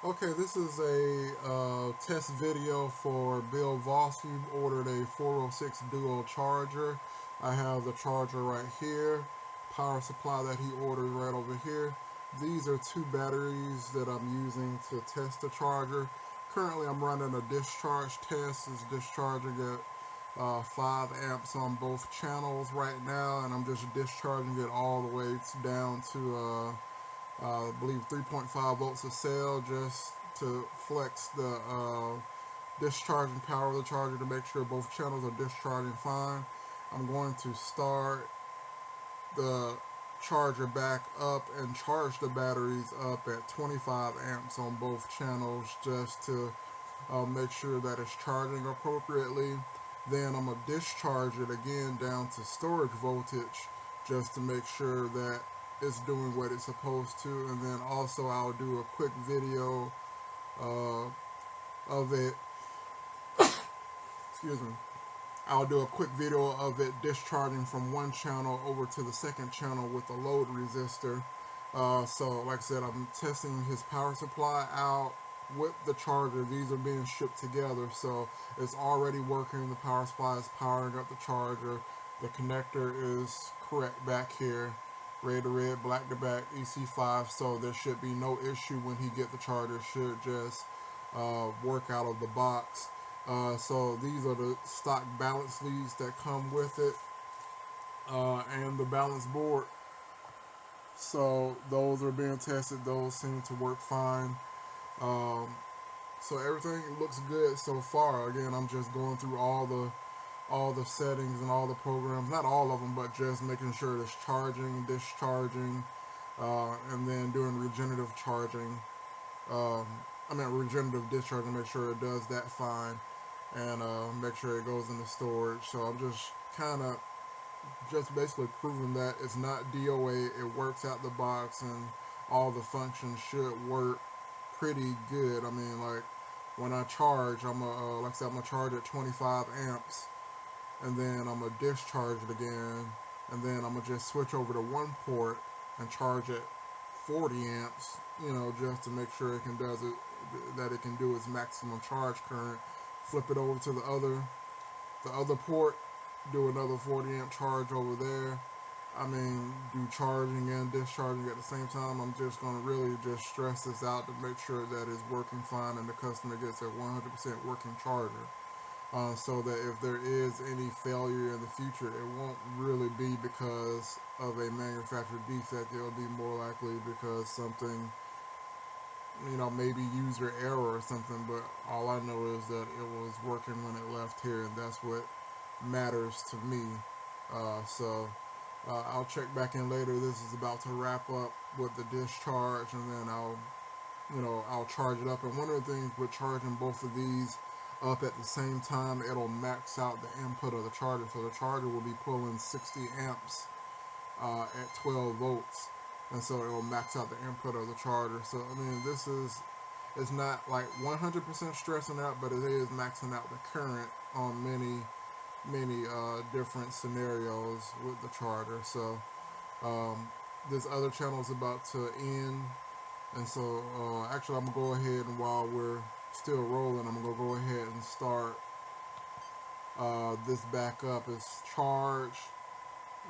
Okay, this is a test video for Bill Voss. He ordered a 406 dual charger. I have the charger right here, power supply that he ordered right over here. These are two batteries that I'm using to test the charger. Currently I'm running a discharge test. It's discharging at 5 amps on both channels right now, and I'm just discharging it all the way down to I believe 3.5 volts of cell, just to flex the discharging power of the charger to make sure both channels are discharging fine. I'm going to start the charger back up and charge the batteries up at 25 amps on both channels, just to make sure that it's charging appropriately. Then I'm going to discharge it again down to storage voltage, just to make sure that it's doing what it's supposed to. And then also I'll do a quick video uh, of it. Excuse me. I'll do a quick video of it discharging from one channel over to the second channel with a load resistor. So like I said, I'm testing his power supply out with the charger. These are being shipped together, so it's already working. The power supply is powering up the charger. The connector is correct back here. Red to red, black to black, EC5, so there should be no issue when he get the charger. It should just work out of the box. So these are the stock balance leads that come with it, and the balance board. So those are being tested. Those seem to work fine. Um, so everything looks good so far. Again, I'm just going through all the settings and all the programs. Not all of them, but just making sure it's charging, discharging, and then doing regenerative charging. Um, regenerative discharging. Make sure it does that fine, and make sure it goes into storage. So I'm just kind of just basically proving that it's not DOA. It works out the box, and all the functions should work pretty good. I mean, like when I charge, like I said, I'm gonna charge at 25 amps, and then I'm gonna discharge it again, and then I'm gonna just switch over to one port and charge at 40 amps. Just to make sure that it can do its maximum charge current. Flip it over to the other port, do another 40 amp charge over there. Do charging and discharging at the same time. I'm just going to really just stress this out to make sure that it's working fine and the customer gets a 100% working charger. So that if there is any failure in the future, it won't really be because of a manufacturer defect. It'll be more likely because something, maybe user error or something. But all I know is that it was working when it left here, and that's what matters to me. I'll check back in later. This is about to wrap up with the discharge, and then I'll charge it up. And one of the things with charging both of these up at the same time, it'll max out the input of the charger. So the charger will be pulling 60 amps at 12 volts, and so it will max out the input of the charger. So this is, it's not like 100% stressing out, but it is maxing out the current on many different scenarios with the charger. So this other channel is about to end, and so actually I'm gonna go ahead, and while we're still rolling, I'm gonna go ahead and start this back up. It's charged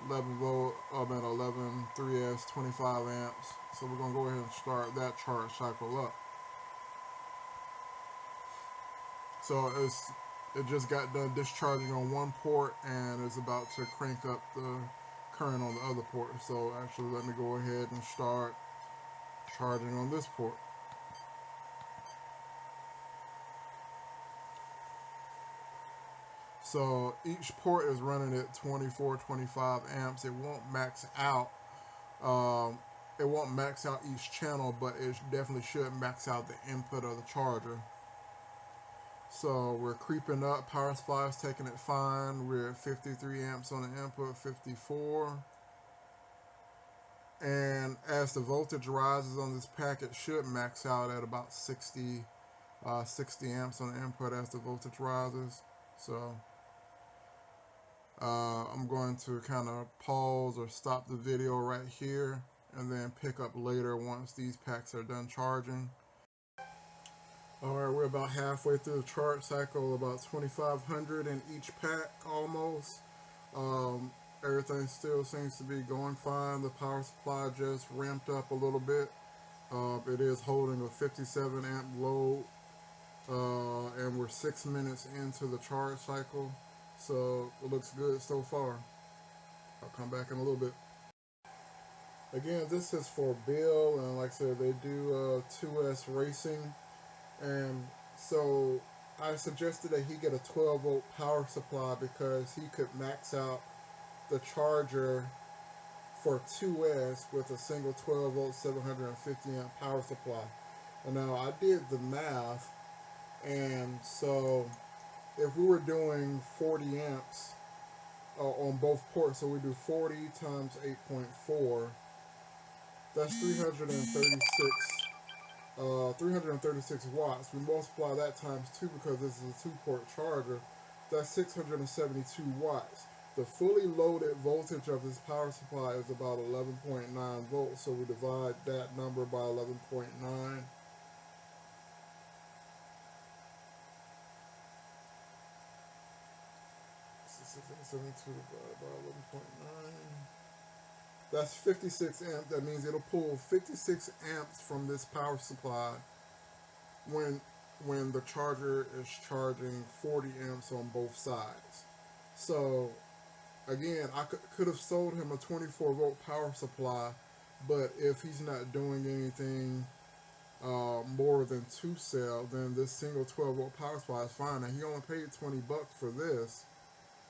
11 volt, 11 3S 25 amps. So we're gonna go ahead and start that charge cycle up. So it just got done discharging on one port, and it's about to crank up the current on the other port. So actually, let me go ahead and start charging on this port. So each port is running at 24, 25 amps. It won't max out. It won't max out each channel, but it definitely should max out the input of the charger. So we're creeping up. Power supply is taking it fine. We're at 53 amps on the input, 54. And as the voltage rises on this pack, it should max out at about 60 amps on the input as the voltage rises. So I'm going to kind of pause or stop the video right here, and then pick up later once these packs are done charging. All right, we're about halfway through the charge cycle, about 2,500 in each pack almost. Um, Everything still seems to be going fine. The power supply just ramped up a little bit. It is holding a 57 amp load, and we're 6 minutes into the charge cycle. So it looks good so far. I'll come back in a little bit. Again, this is for Bill, and like I said, they do 2S racing. And so I suggested that he get a 12-volt power supply because he could max out the charger for 2S with a single 12-volt 750 amp power supply. And now I did the math, and so if we were doing 40 amps on both ports, so we do 40 times 8.4, that's 336 watts. We multiply that times 2 because this is a 2-port charger. That's 672 watts. The fully loaded voltage of this power supply is about 11.9 volts. So we divide that number by 11.9. 672 divided by 11.9. That's 56 amps. That means it'll pull 56 amps from this power supply when the charger is charging 40 amps on both sides. So again, I could have sold him a 24-volt power supply, but if he's not doing anything more than 2 cell, then this single 12-volt power supply is fine. And he only paid $20 for this,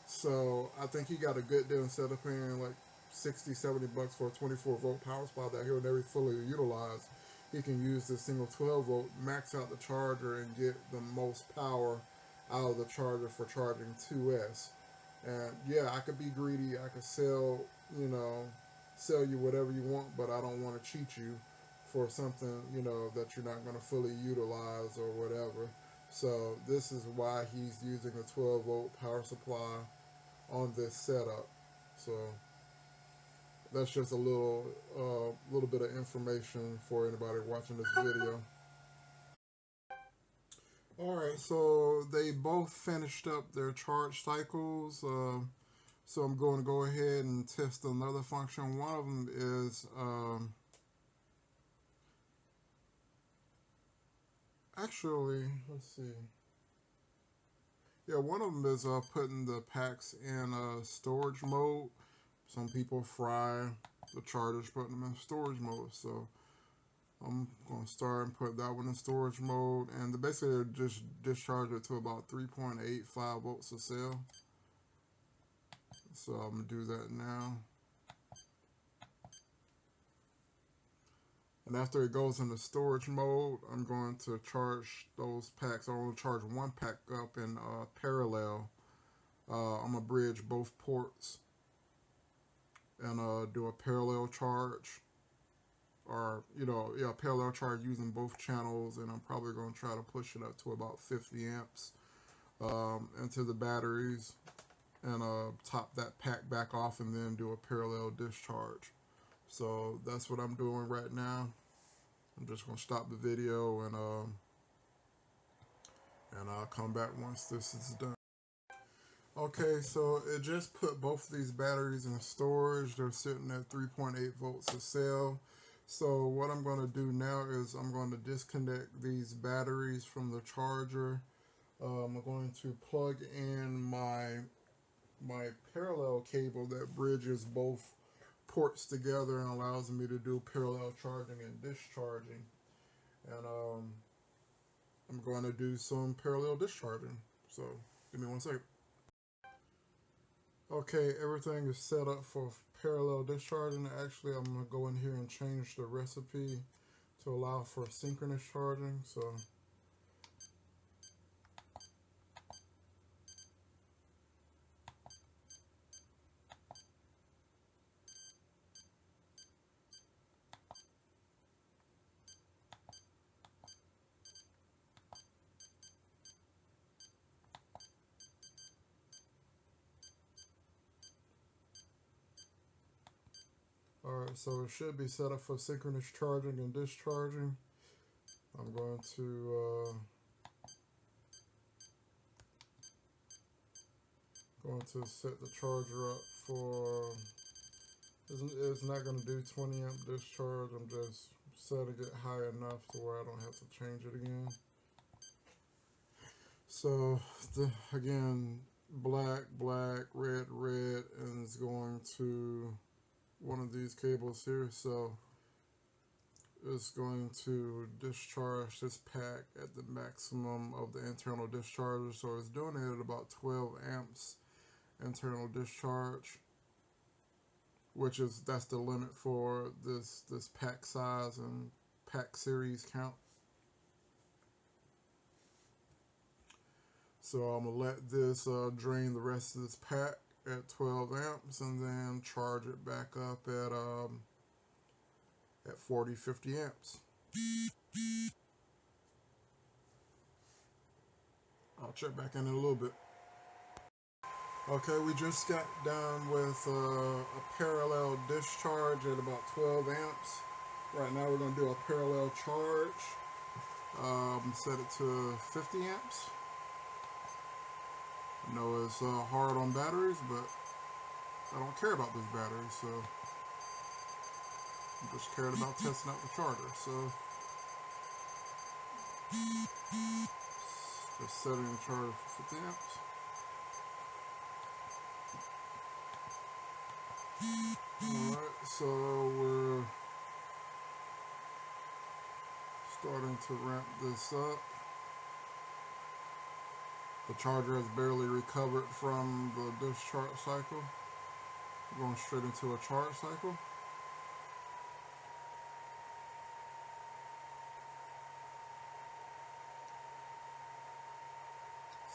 so I think he got a good deal instead of paying like 60, $70 for a 24-volt power supply that he'll never fully utilize. He can use this single 12-volt, max out the charger, and get the most power out of the charger for charging 2S. And yeah, I could be greedy. I could sell you whatever you want, but I don't want to cheat you for something, that you're not going to fully utilize or whatever. So this is why he's using a 12-volt power supply on this setup. So that's just a little bit of information for anybody watching this video. All right, so they both finished up their charge cycles. So I'm going to go ahead and test another function. One of them is actually, let's see. Yeah, one of them is putting the packs in storage mode. Some people fry the chargers, putting them in storage mode. So I'm going to start and put that one in storage mode. And basically just discharge it to about 3.85 volts a cell. So I'm going to do that now. And after it goes into storage mode, I'm going to charge those packs. I'm going to charge one pack up in parallel. I'm going to bridge both ports and do a parallel charge. Or, parallel charge using both channels. And I'm probably going to try to push it up to about 50 amps into the batteries. And top that pack back off and then do a parallel discharge. So that's what I'm doing right now. I'm just going to stop the video and I'll come back once this is done. Okay, so it just put both of these batteries in storage. They're sitting at 3.8 volts a cell. So what I'm going to do now is I'm going to disconnect these batteries from the charger. I'm going to plug in my parallel cable that bridges both ports together and allows me to do parallel charging and discharging. And I'm going to do some parallel discharging. So give me 1 second. Okay, everything is set up for parallel discharging. Actually, I'm going to go in here and change the recipe to allow for synchronous charging. So alright, so it should be set up for synchronous charging and discharging. I'm going to Going to set the charger up for, it's not going to do 20 amp discharge. I'm just setting it high enough to where I don't have to change it again. So again, black, black, red, red, and it's going to one of these cables here. So it's going to discharge this pack at the maximum of the internal discharger. So it's doing it at about 12 amps internal discharge, which is, that's the limit for this pack size and pack series count. So I'm gonna let this drain the rest of this pack at 12 amps and then charge it back up at 40, 50 amps. I'll check back in a little bit. Okay, we just got done with a parallel discharge at about 12 amps. Right now we're going to do a parallel charge. Set it to 50 amps. I know it's hard on batteries, but I don't care about these batteries, so I'm just cared about testing out the charger. So just setting the charger for 50 amps. Alright, so we're starting to ramp this up. The charger has barely recovered from the discharge cycle. We're going straight into a charge cycle.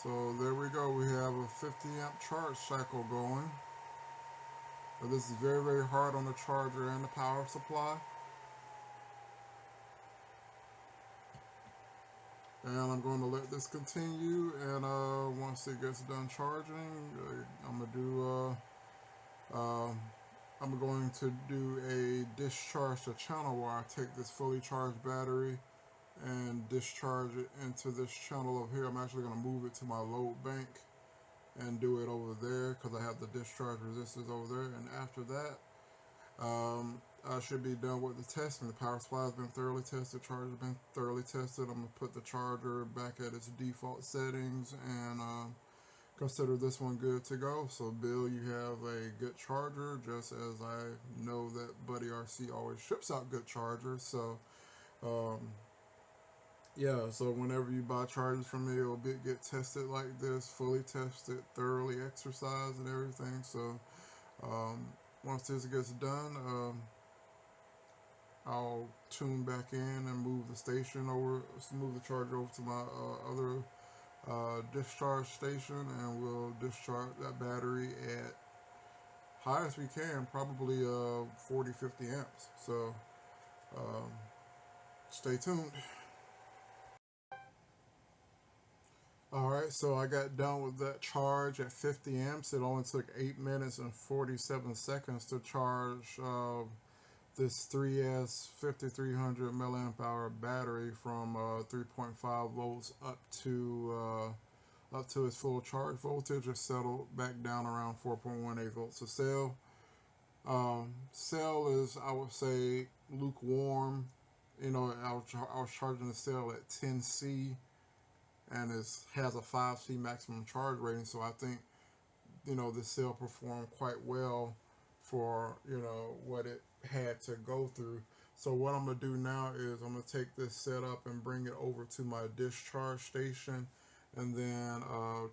So there we go, we have a 50 amp charge cycle going. But this is very, very hard on the charger and the power supply. And I'm going to let this continue, and once it gets done charging, I'm going to do a discharge to channel where I take this fully charged battery and discharge it into this channel over here. I'm actually going to move it to my load bank and do it over there because I have the discharge resistors over there. And after that, I should be done with the testing. The power supply has been thoroughly tested, charger has been thoroughly tested. I'm going to put the charger back at its default settings and consider this one good to go. So Bill, you have a good charger, just as I know that Buddy RC always ships out good chargers. So yeah, so whenever you buy chargers from me, it'll get tested like this, fully tested, thoroughly exercised and everything. So once this gets done, I'll tune back in and move the station over, move the charger over to my other discharge station, and we'll discharge that battery at high as we can, probably 40, 50 amps. So stay tuned. Alright, so I got done with that charge at 50 amps. It only took 8 minutes and 47 seconds to charge this 3S 5300 milliamp hour battery from 3.5 volts up to its full charge voltage. It's settled back down around 4.18 volts. The cell is, I would say, lukewarm. You know, I was charging the cell at 10C, and it has a 5C maximum charge rating. So I think, you know, the cell performed quite well for, you know, what it had to go through. So what I'm going to do now is I'm going to take this setup and bring it over to my discharge station, and then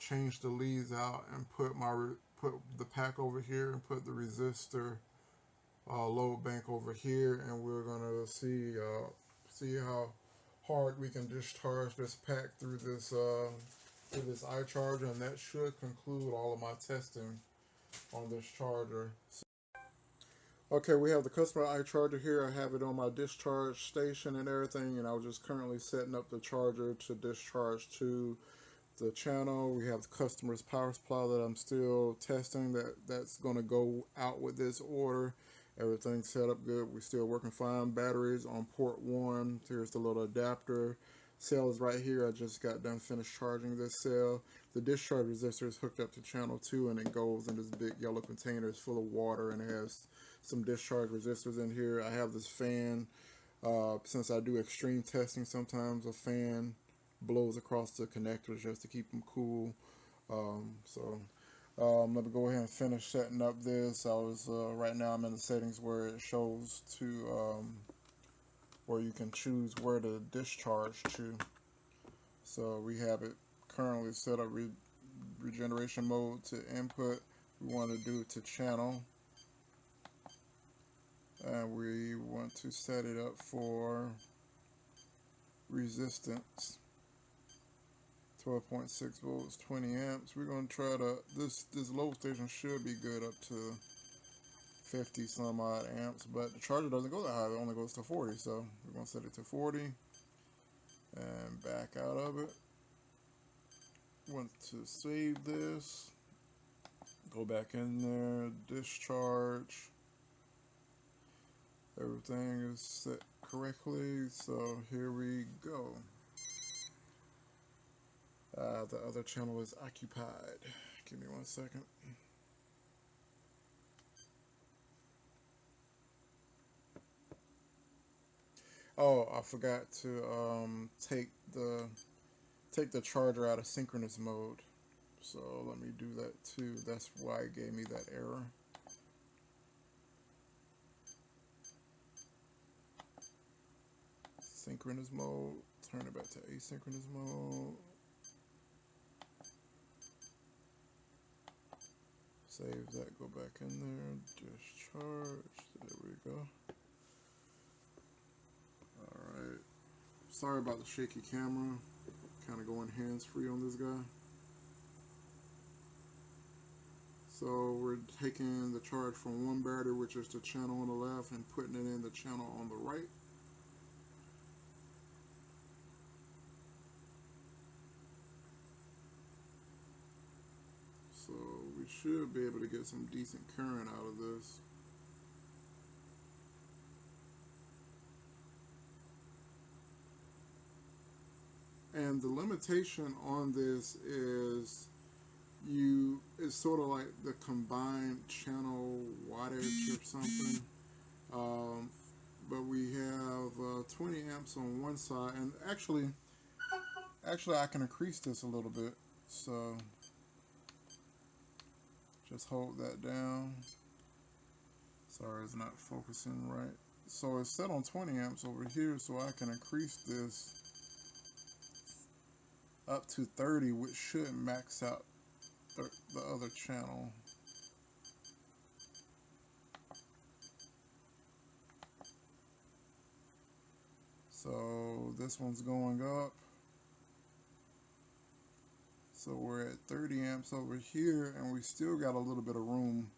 change the leads out and put the pack over here and put the resistor load bank over here, and we're going to see how hard we can discharge this pack through this iCharger, and that should conclude all of my testing on this charger. Okay, we have the customer iCharger here. I have it on my discharge station and everything, and I was just currently setting up the charger to discharge to the channel. We have the customer's power supply that I'm still testing, that's going to go out with this order. Everything's set up good. We're still working fine. Batteries on port 1. Here's the little adapter cell is right here. I just got done finished charging this cell. The discharge resistor is hooked up to channel 2, and it goes in this big yellow container. It's full of water, and it has some discharge resistors in here. I have this fan. Since I do extreme testing, sometimes a fan blows across the connectors just to keep them cool. Let me go ahead and finish setting up this. Right now I'm in the settings where it shows to where you can choose where to discharge to. So we have it currently set up regeneration mode to input. We want to do it to channel, and we want to set it up for resistance. 12.6 volts, 20 amps. We're going to try to, this load station should be good up to 50 some odd amps, but the charger doesn't go that high. It only goes to 40, so we're going to set it to 40 and back out of it. Want to save this, go back in there, discharge. Everything is set correctly, so here we go. The other channel is occupied. Give me 1 second. Oh, I forgot to take the charger out of synchronous mode. So let me do that too. That's why it gave me that error. Synchronous mode. Turn it back to asynchronous mode. Save that, go back in there, discharge, there we go. Alright, sorry about the shaky camera, kind of going hands-free on this guy. So we're taking the charge from one battery, which is the channel on the left, and putting it in the channel on the right. So we should be able to get some decent current out of this. And the limitation on this is it's sort of like the combined channel wattage or something. But we have 20 amps on one side, and actually I can increase this a little bit. So just hold that down. Sorry, it's not focusing right. So it's set on 20 amps over here, so I can increase this up to 30, which should max out the other channel. So this one's going up. So we're at 30 amps over here, and we still got a little bit of room.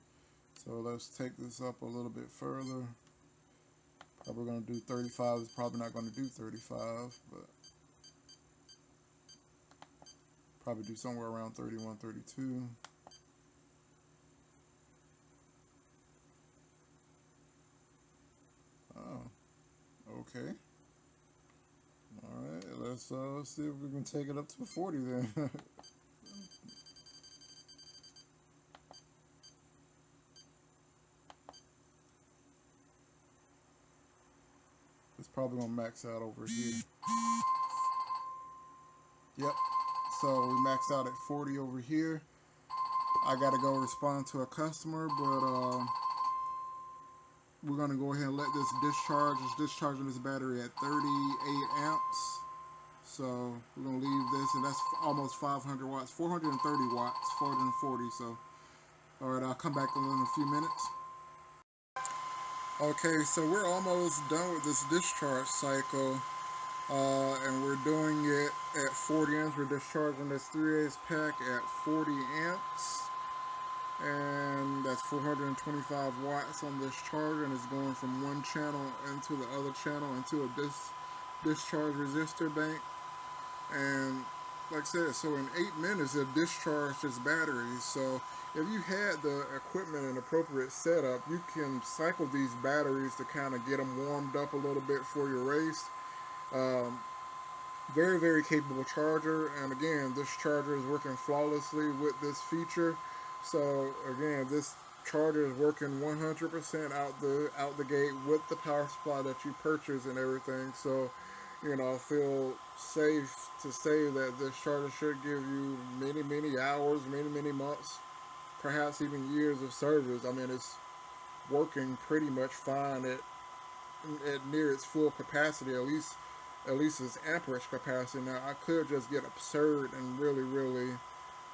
So let's take this up a little bit further. Probably going to do 35. It's probably not going to do 35, but probably do somewhere around 31, 32. Oh, okay. Alright, let's see if we can take it up to 40 then. It's probably going to max out over here. Yep, so we maxed out at 40 over here. I got to go respond to a customer, but we're going to go ahead and let this discharge. It's discharging this battery at 38 amps. So we're going to leave this, and that's almost 500 watts, 430 watts, 440. So, all right, I'll come back in a few minutes. Okay, so we're almost done with this discharge cycle, and we're doing it at 40 amps. We're discharging this 3/8 pack at 40 amps, and that's 425 watts on this charger, and it's going from one channel into the other channel into a discharge resistor bank. And like I said, so in 8 minutes it discharged its battery. So if you had the equipment and appropriate setup, you can cycle these batteries to kind of get them warmed up a little bit for your race. very, very capable charger. And again, this charger is working flawlessly with this feature. So again, this charger is working 100% out the gate with the power supply that you purchase and everything. So, I feel safe to say that this charger should give you many, many hours, many, many months, perhaps even years of service. I mean, it's working pretty much fine at near its full capacity, at least its amperage capacity. Now I could just get absurd and really, really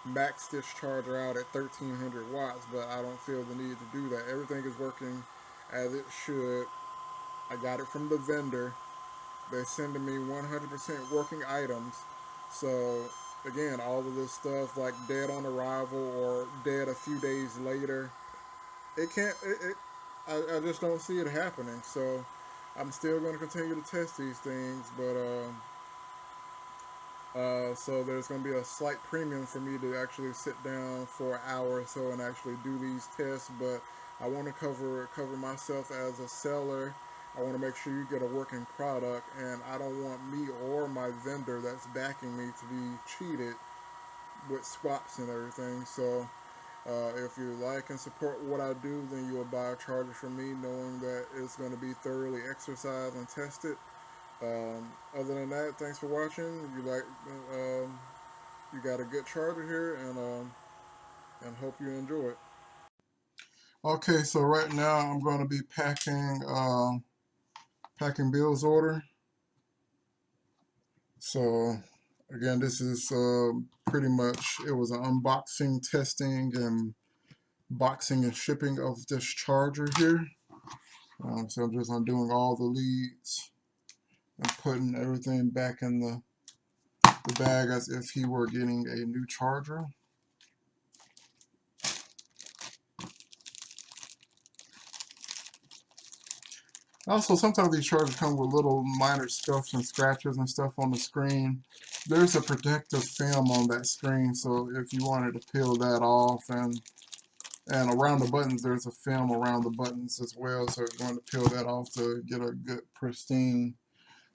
max this charger out at 1300 watts, but I don't feel the need to do that. Everything is working as it should. I got it from the vendor. They're sending me 100% working items. So again, all of this stuff like dead on arrival or dead a few days later, it can't. I just don't see it happening. So I'm still going to continue to test these things, but so there's going to be a slight premium for me to actually sit down for an hour or so and actually do these tests. But I want to cover myself as a seller. I want to make sure you get a working product, and I don't want me or my vendor that's backing me to be cheated with swaps and everything. So if you like and support what I do, then you will buy a charger from me knowing that it's going to be thoroughly exercised and tested. Other than that, thanks for watching. You got a good charger here, and hope you enjoy it. Okay, so right now I'm going to be packing Bill's order. So again, this is pretty much, it was an unboxing, testing, and boxing and shipping of this charger here. So I'm just undoing all the leads and putting everything back in the bag as if he were getting a new charger. Also, sometimes these chargers come with little minor scuffs and scratches and stuff on the screen. There's a protective film on that screen, so if you wanted to peel that off, and around the buttons, there's a film around the buttons as well, so if you want to peel that off to get a good pristine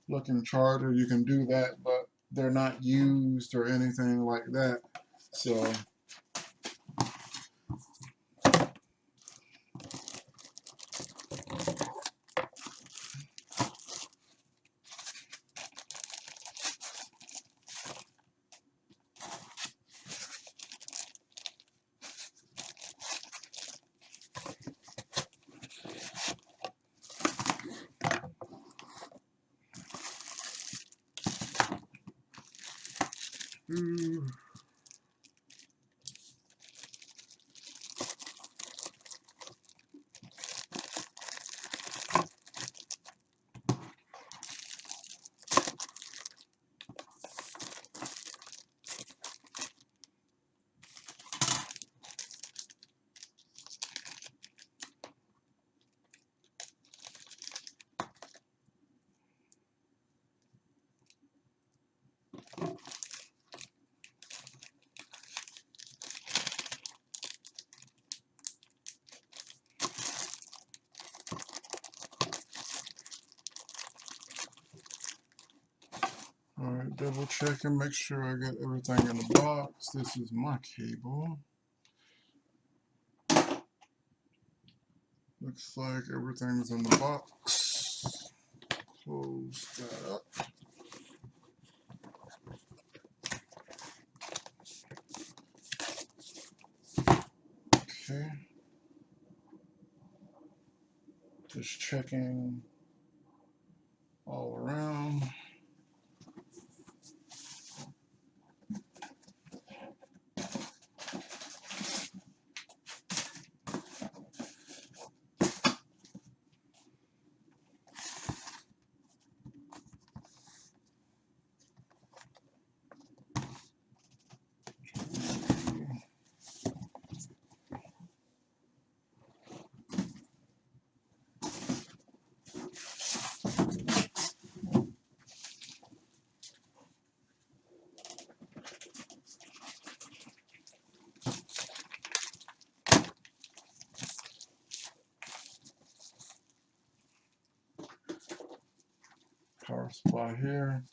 looking charger, you can do that, but they're not used or anything like that. So alright, double check and make sure I got everything in the box. This is my cable. Looks like everything's in the box. Close that up. Okay. Just checking all around. Power supply here.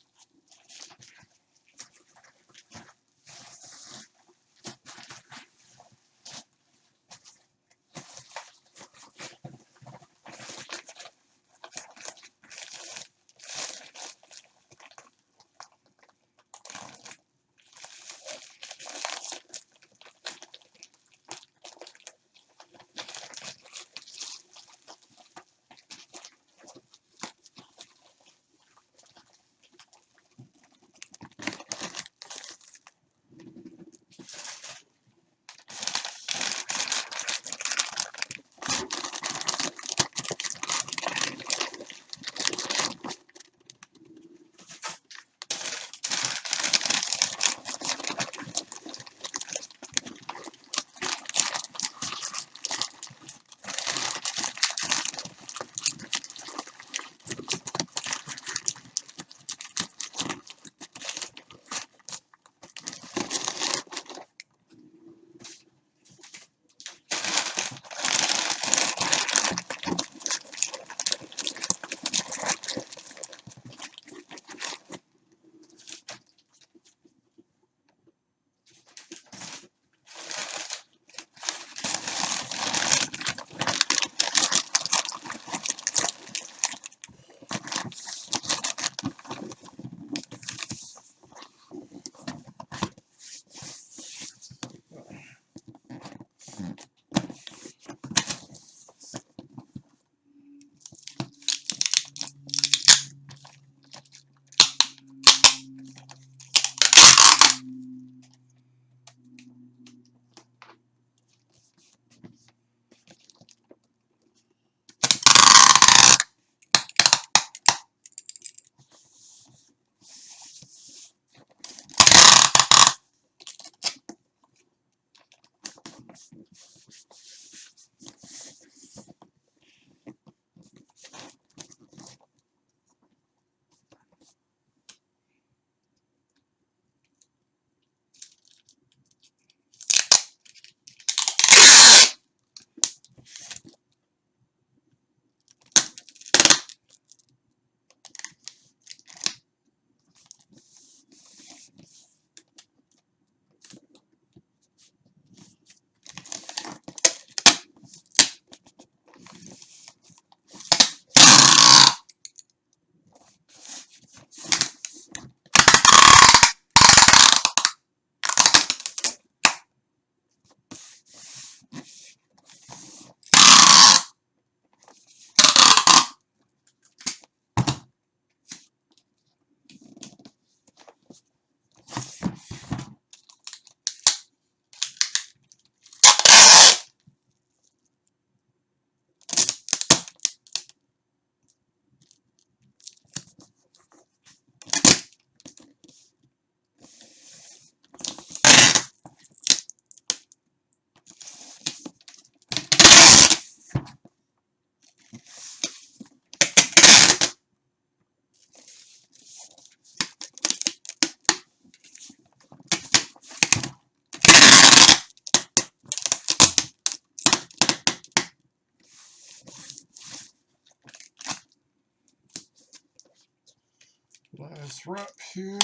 this wrap here.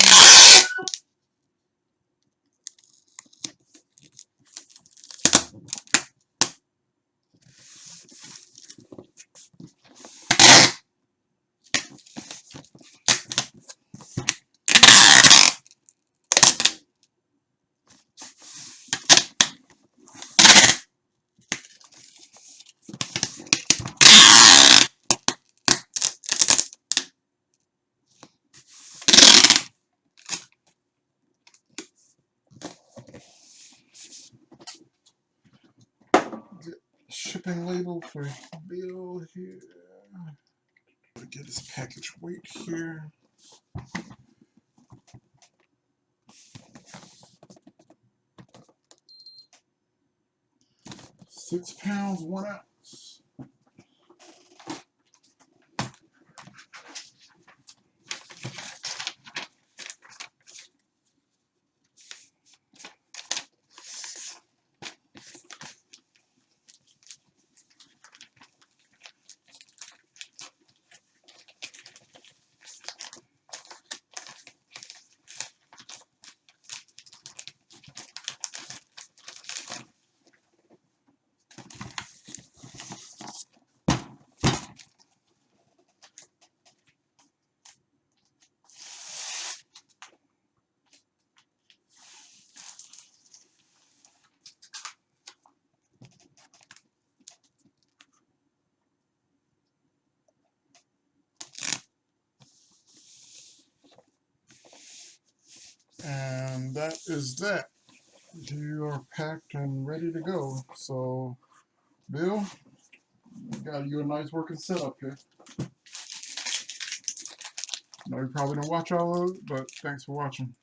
Get shipping label for Bill here. Get his package weight here. 6 pounds, 1 ounce. And that is that. You are packed and ready to go. So, Bill, got you a nice working setup here. I know you probably don't watch all of it, but thanks for watching.